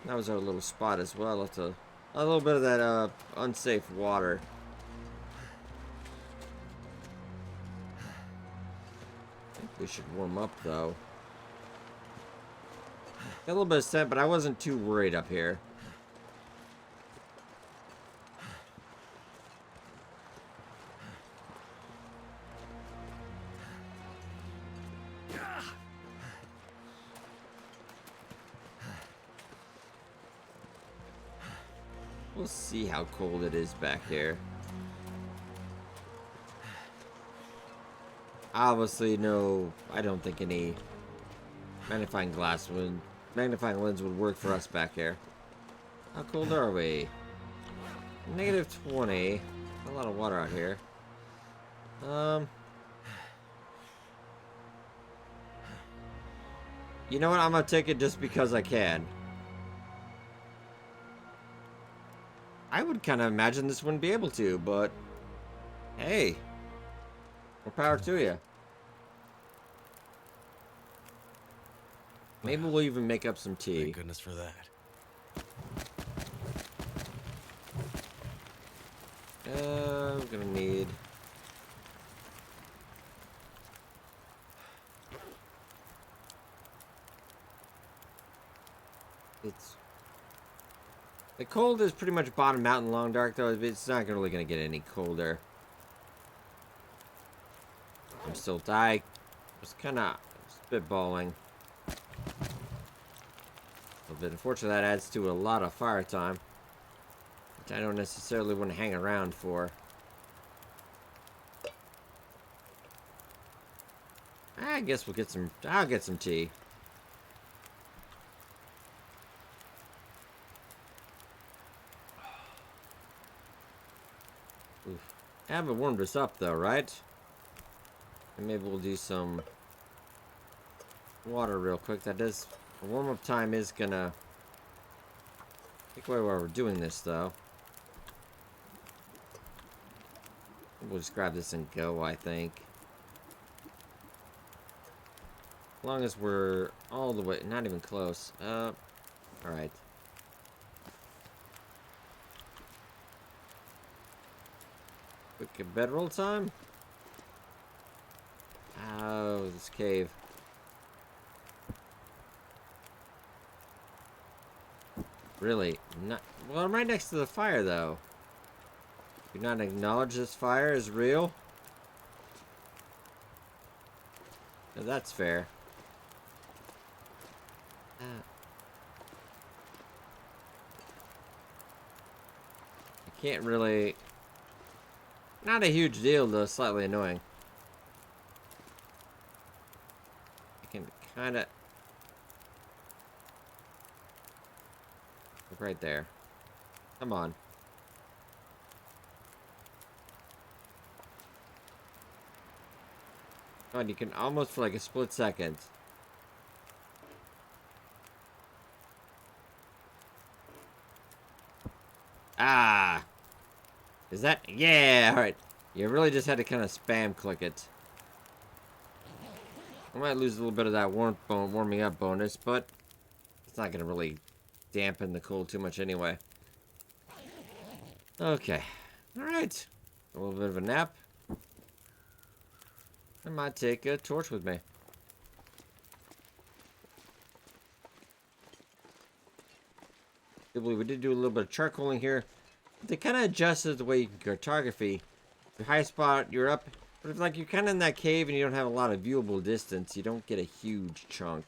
That was our little spot as well. Let's a little bit of that unsafe water. I think we should warm up though. Got a little bit of scent, but I wasn't too worried up here. We'll see how cold it is back here. Obviously, no, I don't think any magnifying lens would work for us back here. How cold are we? -20. A lot of water out here. You know what? I'm gonna take it just because I can. I would kind of imagine this wouldn't be able to, but hey, more power to you. Maybe we'll even make up some tea. Thank goodness for that. We're gonna need. The cold is pretty much bottomed out in Long Dark, though. It's not really gonna get any colder. I'm still I was kind of spitballing a little bit. Unfortunately, that adds to a lot of fire time, which I don't necessarily want to hang around for. I guess we'll get some. I'll get some tea. Oof. I haven't warmed this up though, right? And maybe we'll do some water real quick. That does. The warm-up time is gonna take away while we're doing this, though. We'll just grab this and go, I think. As long as we're all the way, not even close. Alright. Quick bedroll time? Oh, this cave. Really? Not. Well, I'm right next to the fire, though. Do not acknowledge this fire is real? No, that's fair. I can't really... Not a huge deal, though. Slightly annoying. I can kind of... Right there. Come on. God, you can almost for like a split second. Ah! Is that... Yeah! Alright. You really just had to kind of spam click it. I might lose a little bit of that warming up bonus, but it's not going to really dampen the cold too much anyway. Okay. Alright. A little bit of a nap. I might take a torch with me. I believe we did do a little bit of charcoaling here. They kind of adjusted the way you can cartography. Your high spot, you're up. But if like you're kind of in that cave and you don't have a lot of viewable distance, you don't get a huge chunk.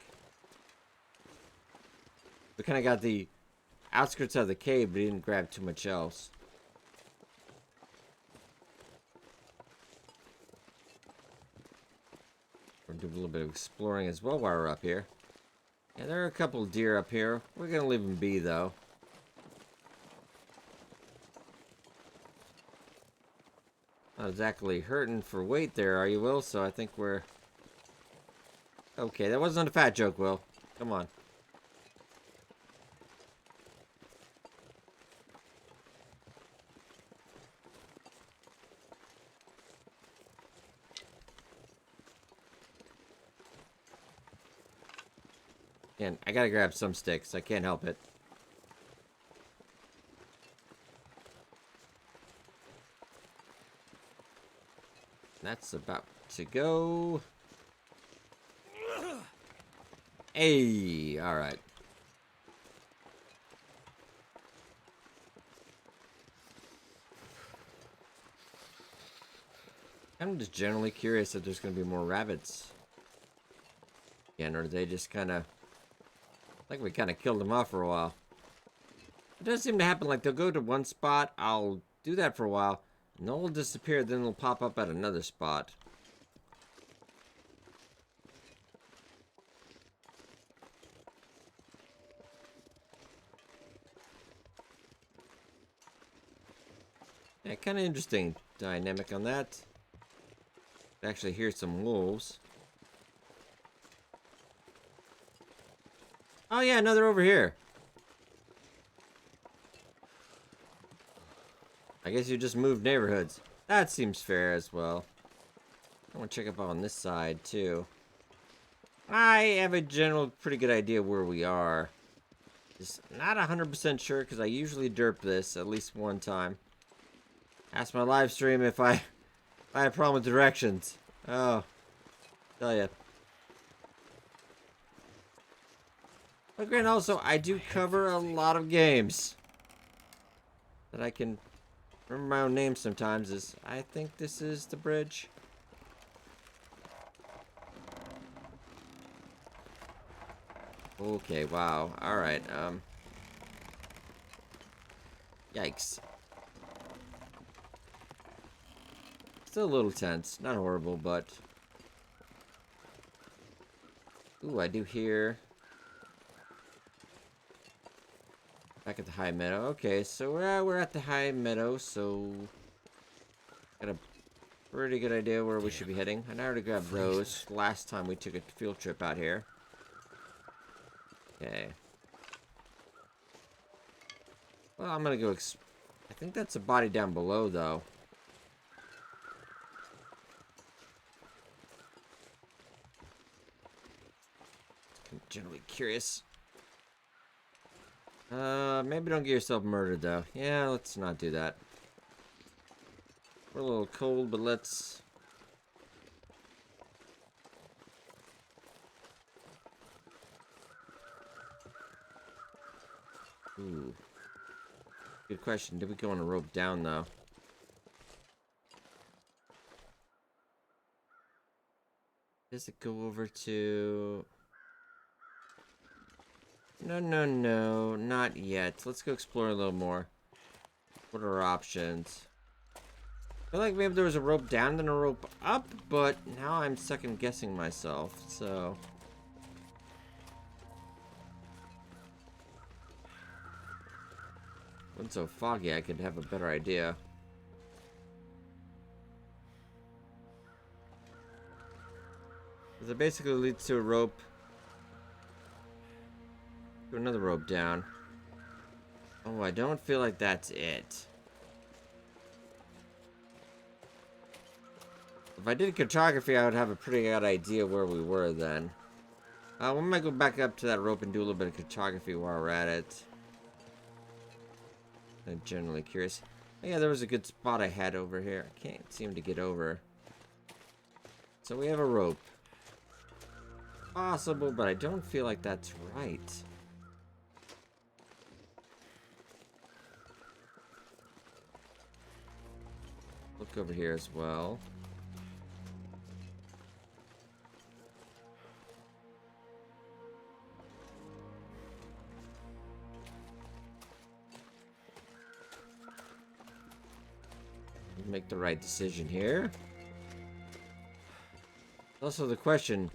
We kind of got the outskirts of the cave, but didn't grab too much else. We'll do a little bit of exploring as well while we're up here. Yeah, there are a couple of deer up here. We're gonna leave them be, though. Not exactly hurting for weight there, are you, Will? So I think we're... Okay, that wasn't a fat joke, Will. Come on. And I gotta grab some sticks. I can't help it. That's about to go. Hey, all right. I'm just generally curious if there's going to be more rabbits. Again, or they just kind of... Like we kind of killed them off for a while. It does seem to happen, like they'll go to one spot, I'll do that for a while, and they'll disappear, then they'll pop up at another spot. Yeah, kind of interesting dynamic on that. Actually, hear some wolves. Oh yeah, no, they're over here. I guess you just moved neighborhoods. That seems fair as well. I want to check up on this side too. I have a general pretty good idea where we are. Just not 100% sure because I usually derp this at least one time. Ask my live stream if I have a problem with directions. Oh, tell ya. But granted, also I do cover a lot of games that I can remember my own name sometimes. Is I think this is the bridge. Okay, wow. Alright, yikes. Still a little tense. Not horrible, but... Ooh, I do hear... Back at the high meadow. Okay, so we're at the high meadow, so... Got a pretty good idea where we should be heading. I already grabbed Rose last time we took a field trip out here. Okay. Well, I'm gonna go I think that's a body down below, though. I'm generally curious. Maybe don't get yourself murdered, though. Yeah, let's not do that. We're a little cold, but let's... Ooh. Good question. Did we go on a rope down, though? Does it go over to... No, not yet. Let's go explore a little more. What are our options? I feel like maybe there was a rope down and a rope up, but now I'm second guessing myself, so... When it's so foggy, I could have a better idea. Because it basically leads to a rope. To another rope down. Oh, I don't feel like that's it. If I did cartography, I would have a pretty good idea where we were then. We might go back up to that rope and do a little bit of cartography while we're at it. I'm generally curious. Oh, yeah, there was a good spot I had over here. I can't seem to get over. So we have a rope. Possible, but I don't feel like that's right. Look over here as well. Make the right decision here. Also the question,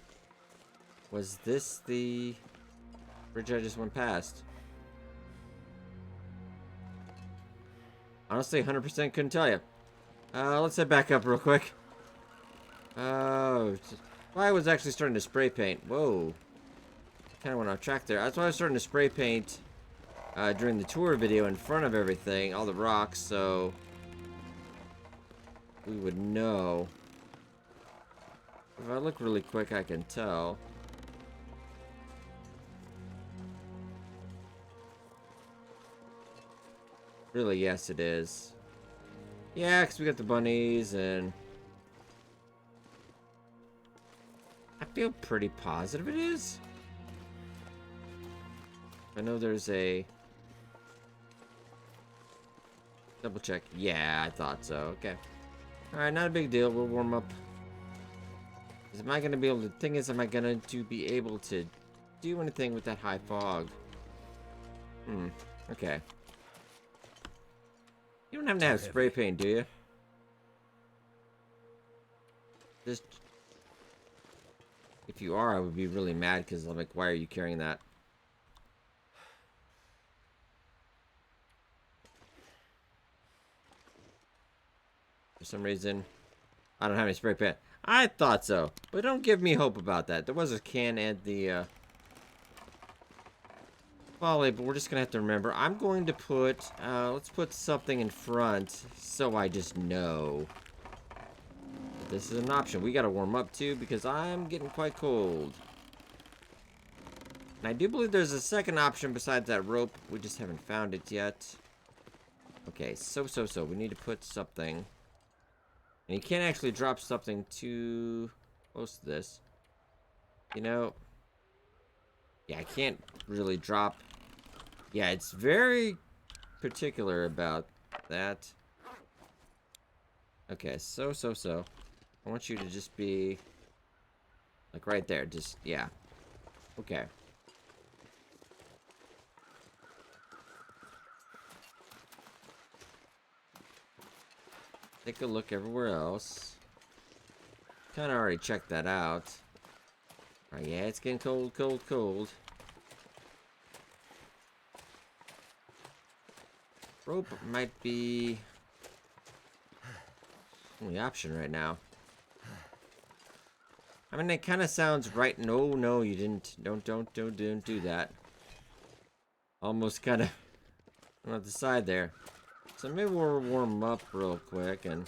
was this the bridge I just went past? Honestly, 100% couldn't tell you. Let's head back up real quick. Oh, I was actually starting to spray paint. Whoa. Kind of went off track there. That's why I was starting to spray paint during the tour video in front of everything, all the rocks, so we would know. If I look really quick, I can tell. Really, yes, it is. Yeah, because we got the bunnies, and I feel pretty positive it is. I know there's a... Double check. Yeah, I thought so. Okay. Alright, not a big deal. We'll warm up. Am I going to be able to... Thing is, am I going to be able to do anything with that high fog? Okay. You don't have to have spray paint, do you? Just... If you are, I would be really mad, because I'm like, why are you carrying that? For some reason, I don't have any spray paint. I thought so, but don't give me hope about that. There was a can and the Folly, but we're just gonna have to remember. I'm going to put, let's put something in front so I just know. This is an option. We gotta warm up too because I'm getting quite cold. And I do believe there's a second option besides that rope. We just haven't found it yet. Okay, so. We need to put something. And you can't actually drop something too close to this. You know. Yeah, I can't really drop. Yeah, it's very particular about that. Okay, so. I want you to just be like right there. Just, yeah. Okay. Take a look everywhere else. Kind of already checked that out. Alright, yeah, it's getting cold. Rope might be only option right now. I mean, it kind of sounds right. No, you didn't. Don't do that. Almost kind of on the side there. So maybe we'll warm up real quick and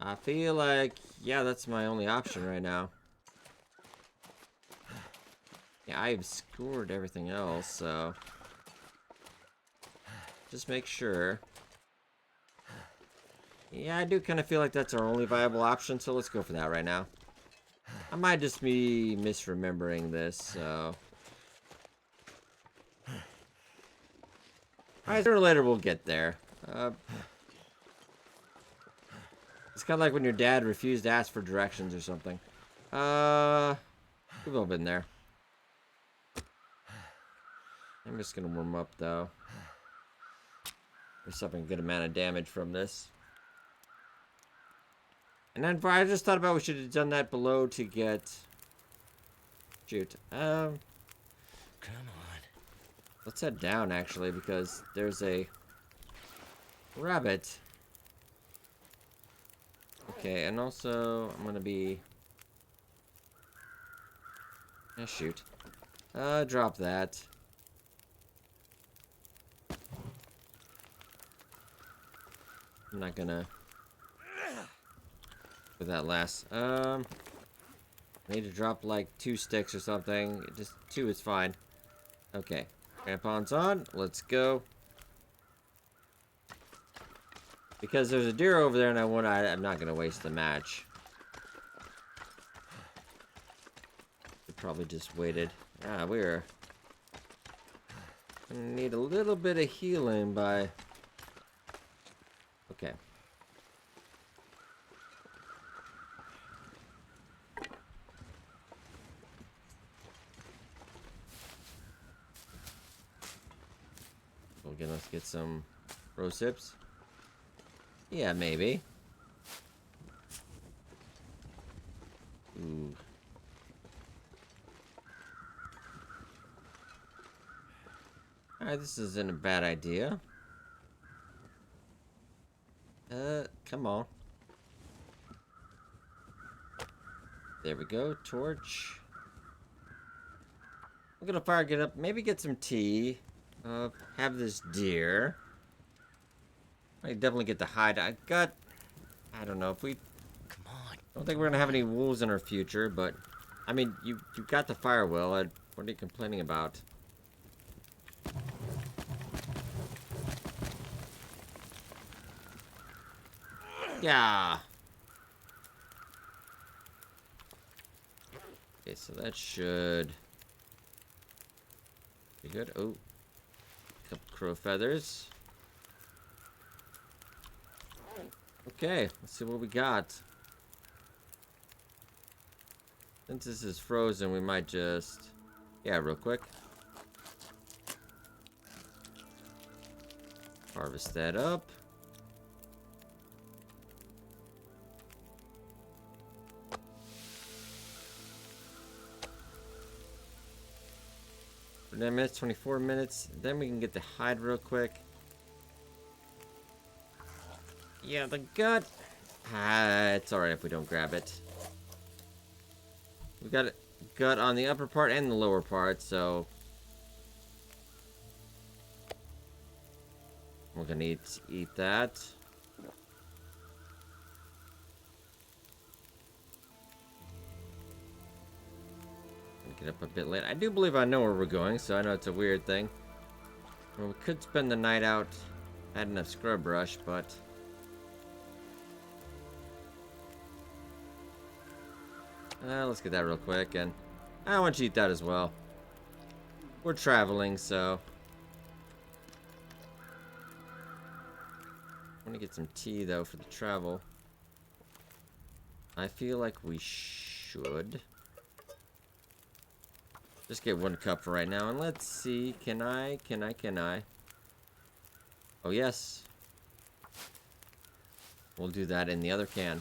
I feel like, yeah, that's my only option right now. Yeah, I've scored everything else, so just make sure. Yeah, I do kind of feel like that's our only viable option, so let's go for that right now. I might just be misremembering this, so. Alright, sooner or later we'll get there. It's kind of like when your dad refused to ask for directions or something. We've all been there. I'm just gonna warm up though. There's something good amount of damage from this. And then I just thought about we should have done that below to get. Shoot. Come on. Let's head down actually because there's a rabbit. Okay, and also I'm gonna be. Shoot. Drop that. I'm not gonna with that last. I need to drop like 2 sticks or something. Just 2 is fine. Okay. Crampons on. Let's go. Because there's a deer over there and I'm not gonna waste the match. We probably just waited. Ah, we're gonna need a little bit of healing by. Okay. So again, let's get some rose hips. Yeah, maybe. Ooh. Alright, this isn't a bad idea. Come on. There we go. Torch. I'm gonna fire get up. Maybe get some tea. Have this deer. I definitely get the hide. I don't know if we. Come on. I don't think we're gonna have any wolves in our future, but I mean, you got the fire well. What are you complaining about? Yeah. Okay, so that should be good. Oh, a couple crow feathers. Okay, let's see what we got. Since this is frozen, we might just, yeah, real quick. Harvest that up. For 9 minutes, 24 minutes. Then we can get the hide real quick. Yeah, the gut. It's alright if we don't grab it. We got it. gut on the upper part and the lower part, so we're gonna eat that. Get up a bit late. I do believe I know where we're going, so I know it's a weird thing. Well, we could spend the night out. I had enough scrub brush, but let's get that real quick, and I want you to eat that as well. We're traveling, so I want to get some tea though for the travel. I feel like we should just get one cup for right now, and let's see. Can I? Oh yes. We'll do that in the other can.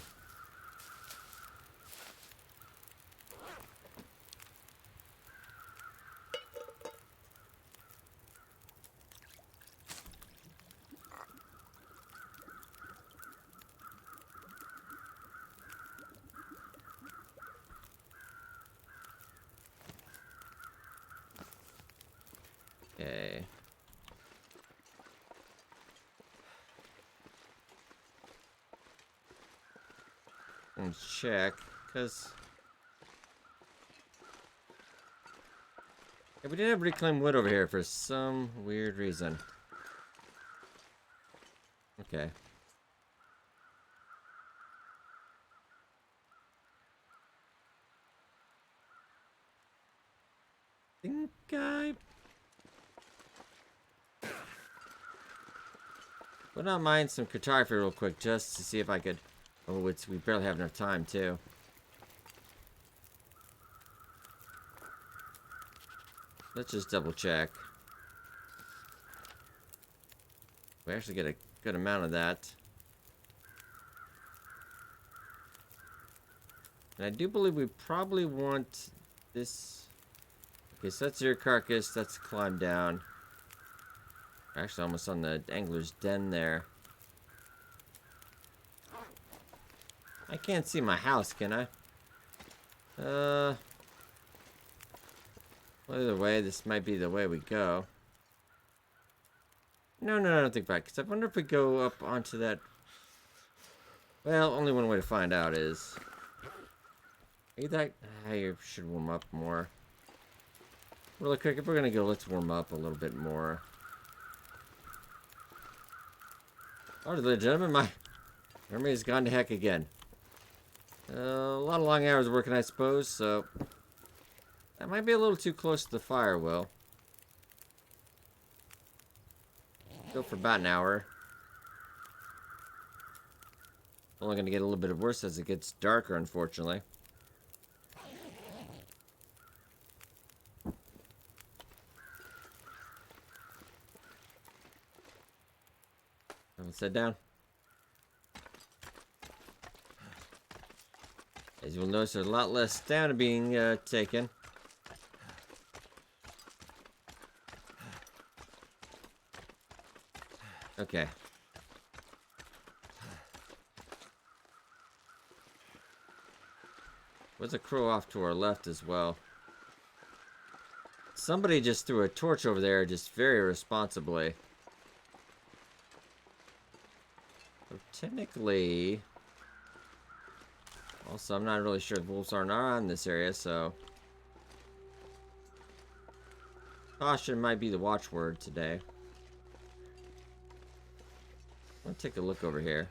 Okay. Let's check, because we did have reclaimed wood over here for some weird reason. Okay. Think I would not mind some cartography real quick, just to see if I could. Oh, we barely have enough time too. Let's just double check. We actually get a good amount of that. And I do believe we probably want this. Okay, so that's your carcass. That's climb down. Actually, almost on the angler's den there. I can't see my house, can I? Well, either way, this might be the way we go. No, I don't think back. Because I wonder if we go up onto that. Well, only one way to find out is. I should warm up more. Really quick, if we're gonna go, let's warm up a little bit more. Alright, ladies and gentlemen, my memory's gone to heck again. A lot of long hours working, I suppose, so that might be a little too close to the fire, Will. Go for about an hour. Only gonna get a little bit worse as it gets darker, unfortunately. Let's sit down. As you will notice, there's a lot less stamina being taken. Okay. There's a crow off to our left as well. Somebody just threw a torch over there just very irresponsibly. So technically... Also, I'm not really sure the wolves are not in this area, so... Caution might be the watchword today. Let's take a look over here.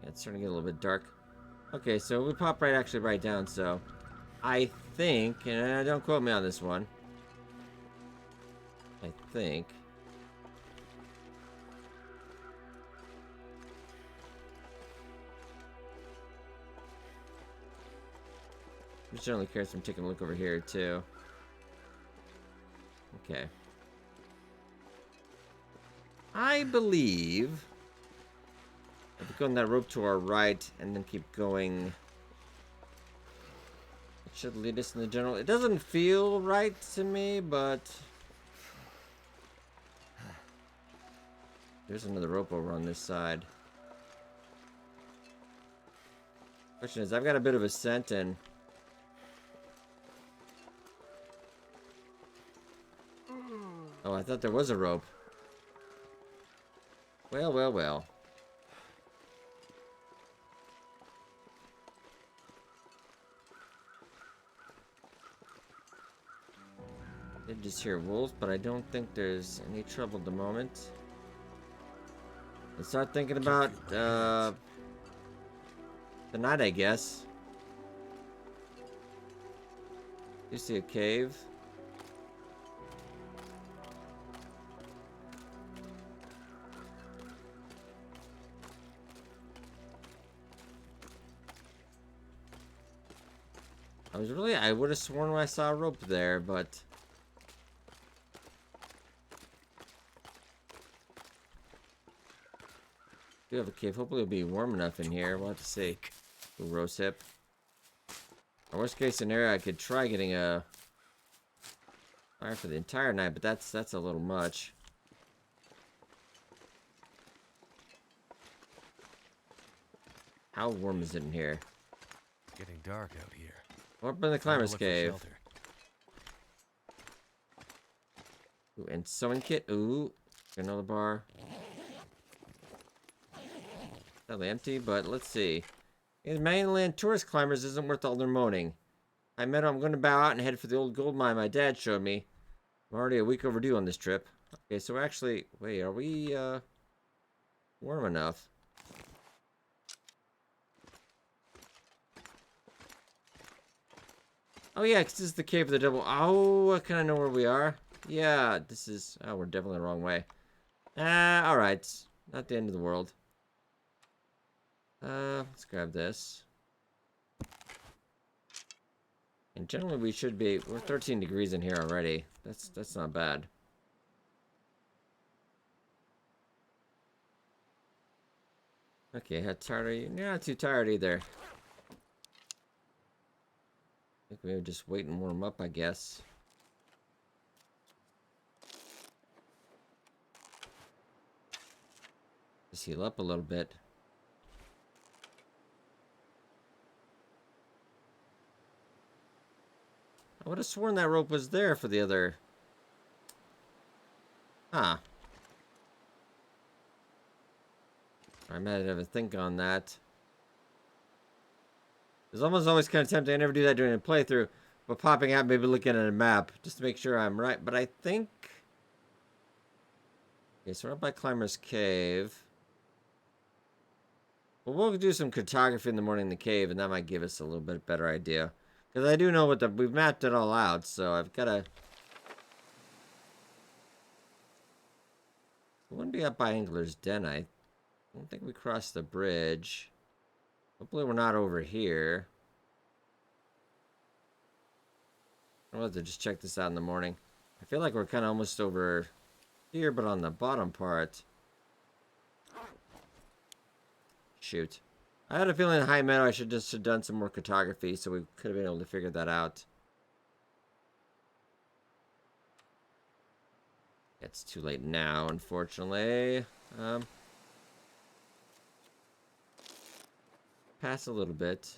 Yeah, it's starting to get a little bit dark. Okay, so we pop right down, so... I think, and don't quote me on this one. I think... I'm generally curious. I'm taking a look over here, too. Okay. I believe... if we go on that rope to our right, and then keep going... it should lead us in the general... It doesn't feel right to me, but... There's another rope over on this side. Question is, I've got a bit of a scent and... Oh, I thought there was a rope. Well, well, well. Did just hear wolves, but I don't think there's any trouble at the moment. Let's start thinking about, tonight, I guess. You see a cave. I would have sworn I saw a rope there, but... We do have a cave. Hopefully it'll be warm enough in here. We'll have to see. Ooh, rose hip. Or worst case scenario, I could try getting a fire for the entire night, but that's a little much. How warm is it in here? Getting dark out here. Up in the climber's Look for cave. shelter. Ooh, and sewing kit. Ooh, granola bar. Sadly empty, but let's see. These mainland tourist climbers isn't worth all their moaning. I'm going to bow out and head for the old gold mine my dad showed me. I'm already a week overdue on this trip. Okay, so actually, wait, are we warm enough? Oh yeah, 'cause this is the cave of the devil. Oh, I kind of know where we are. Yeah, this is... Oh, we're definitely the wrong way. Alright. Not the end of the world. Let's grab this. And generally we should be... We're 13 degrees in here already. That's not bad. Okay, how tired are you? You're not too tired either. I think we were just wait and warm up, I guess. Just heal up a little bit. I would have sworn that rope was there for the other... Huh. I might have a think on that. It's almost always kind of tempting. I never do that during a playthrough. But popping out, maybe looking at a map. Just to make sure I'm right. But I think... Okay, so we're up by Climber's Cave. Well, we'll do some cartography in the morning in the cave. And that might give us a little bit better idea. Because I do know what the... We've mapped it all out. So I've got to... We wouldn't be up by Angler's Den. I don't think we crossed the bridge. Hopefully we're not over here. I'll have to just check this out in the morning. I feel like we're kind of almost over here, but on the bottom part. Shoot. I had a feeling in High Meadow I should just have done some more cartography, so we could have been able to figure that out. It's too late now, unfortunately. Pass a little bit.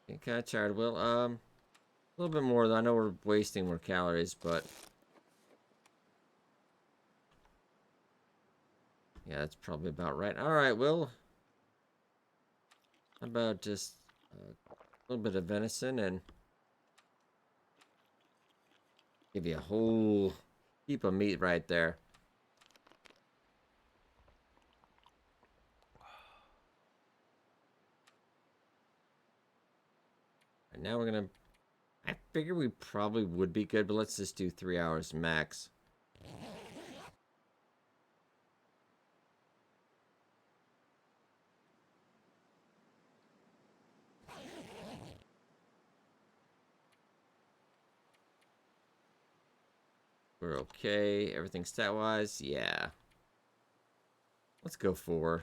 Getting kind of tired. Well, a little bit more though. I know we're wasting more calories, but yeah, that's probably about right. All right, Will. How about just a little bit of venison and give you a whole heap of meat right there. And now we're gonna... I figure we probably would be good, but let's just do 3 hours max. We're okay. Everything stat-wise? Yeah. Let's go 4.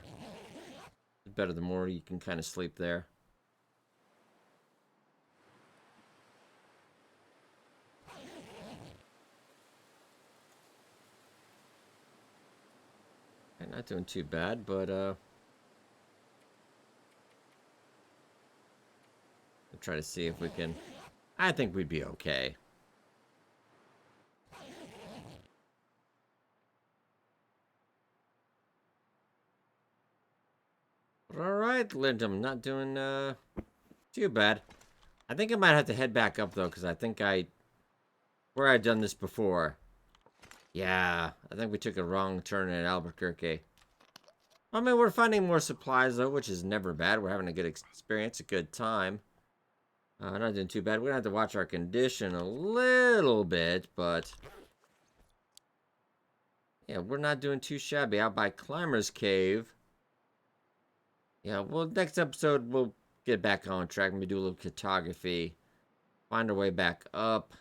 Better the more you can kind of sleep there. Not doing too bad, but we'll try to see if we can. I think we'd be okay. All right, Linton, not doing too bad. I think I might have to head back up though, because I think where I'd done this before. Yeah, I think we took a wrong turn in Albuquerque. I mean, we're finding more supplies though, which is never bad. We're having a good experience, a good time. Not doing too bad. We're gonna have to watch our condition a little bit, but yeah, we're not doing too shabby. Out by Climber's Cave. Yeah, well, next episode we'll get back on track. Maybe do a little cartography, find our way back up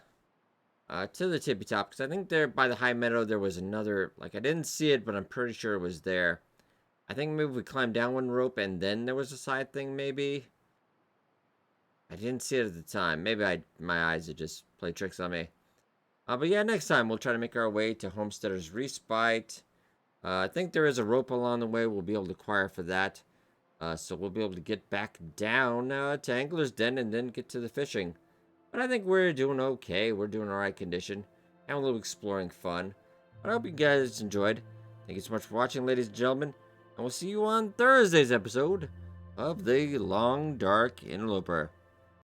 to the tippy top. Because I think there by the high meadow there was another. Like I didn't see it, but I'm pretty sure it was there. I think maybe we climbed down one rope and then there was a side thing. Maybe I didn't see it at the time. Maybe my eyes had just played tricks on me. But yeah, next time we'll try to make our way to Homesteader's Respite. I think there is a rope along the way. We'll be able to acquire for that. So we'll be able to get back down to Angler's Den and then get to the fishing. But I think we're doing okay. We're doing alright condition. Having a little exploring fun. But I hope you guys enjoyed. Thank you so much for watching, ladies and gentlemen. And we'll see you on Thursday's episode of The Long Dark Interloper.